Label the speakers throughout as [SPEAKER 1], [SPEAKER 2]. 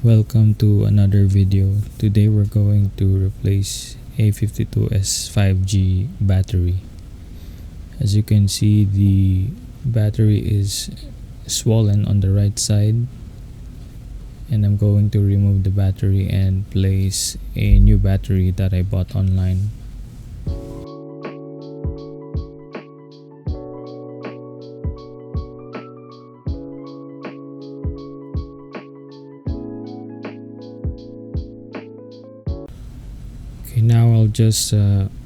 [SPEAKER 1] Welcome to another video. Today we're going to replace A52s 5G battery. As you can see, the battery is swollen on the right side, and I'm going to remove the battery and place a new battery that I bought online. Okay, now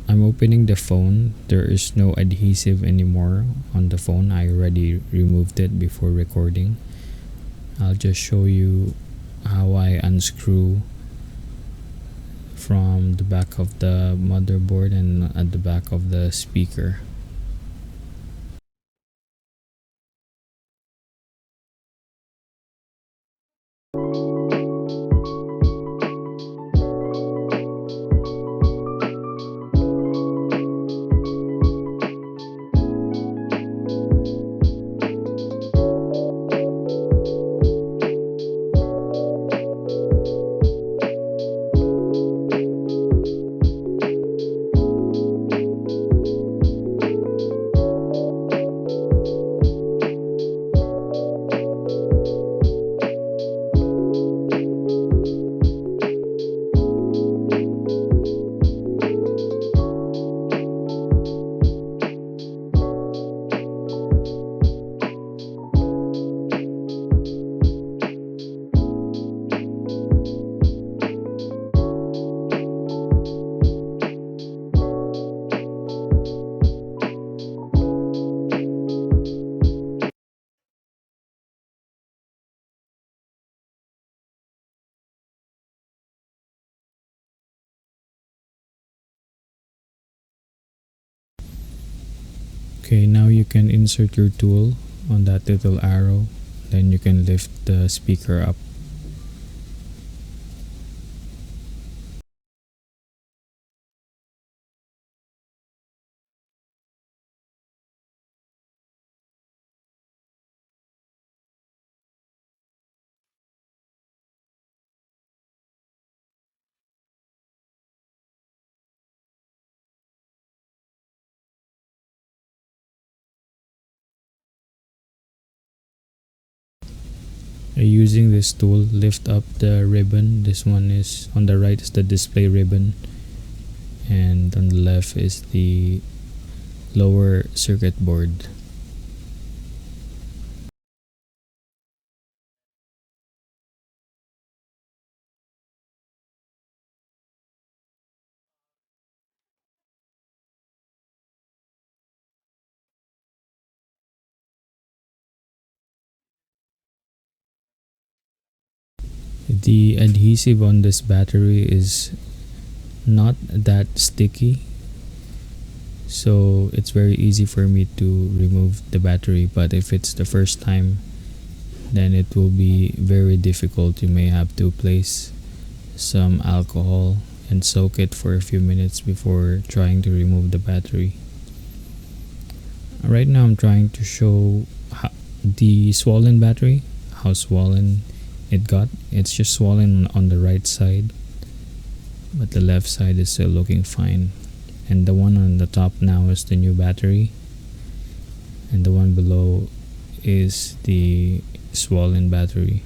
[SPEAKER 1] I'm opening the phone. There is no adhesive anymore on the phone. I already removed it before recording. I'll just show you how I unscrew from the back of the motherboard and at the back of the speaker. Okay, now you can insert your tool on that little arrow, then you can lift the speaker up. Using this tool, lift up the ribbon. This one is on the right is the display ribbon, and on the left is the lower circuit board. The adhesive on this battery is not that sticky, so it's very easy for me to remove the battery, but if it's the first time, then it will be very difficult. You may have to place some alcohol and soak it for a few minutes before trying to remove the battery. Right now I'm trying to show the swollen battery, how swollen it got. It's just swollen on the right side, but the left side is still looking fine. And the one on the top now is the new battery, and the one below is the swollen battery.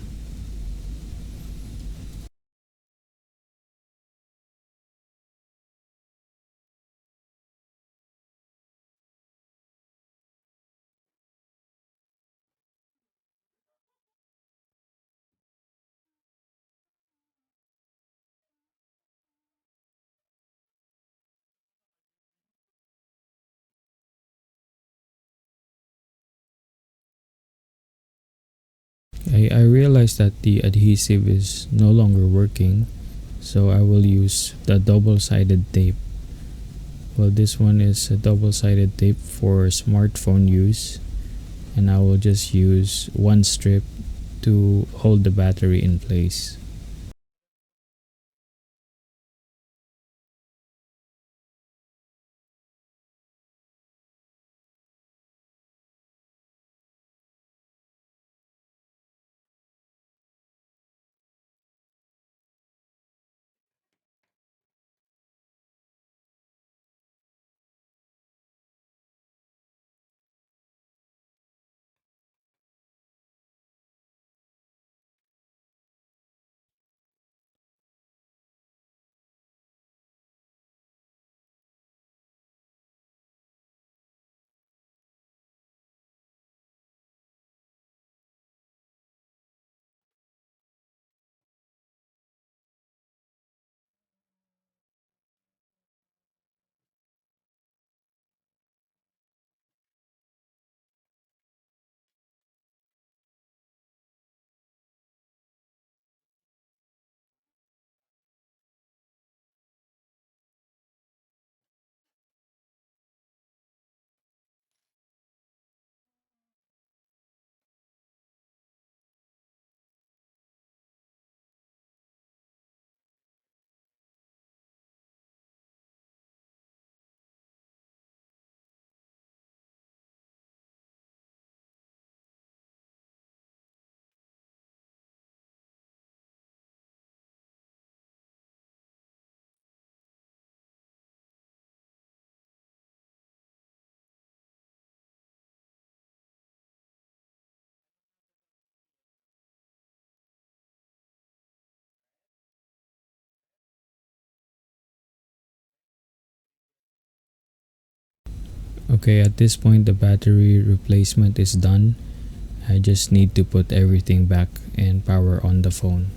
[SPEAKER 1] I realized that the adhesive is no longer working, so I will use the double-sided tape. Well, this one is a double-sided tape for smartphone use, and I will just use one strip to hold the battery in place. Okay, at this point the battery replacement is done. I just need to put everything back and power on the phone.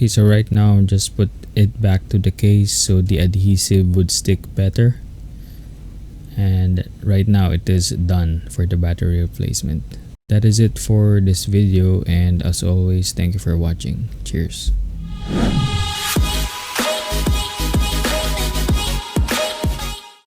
[SPEAKER 1] Okay, so right now just put it back to the case so the adhesive would stick better. And right now it is done for the battery replacement. That is it for this video, and as always, thank you for watching. Cheers.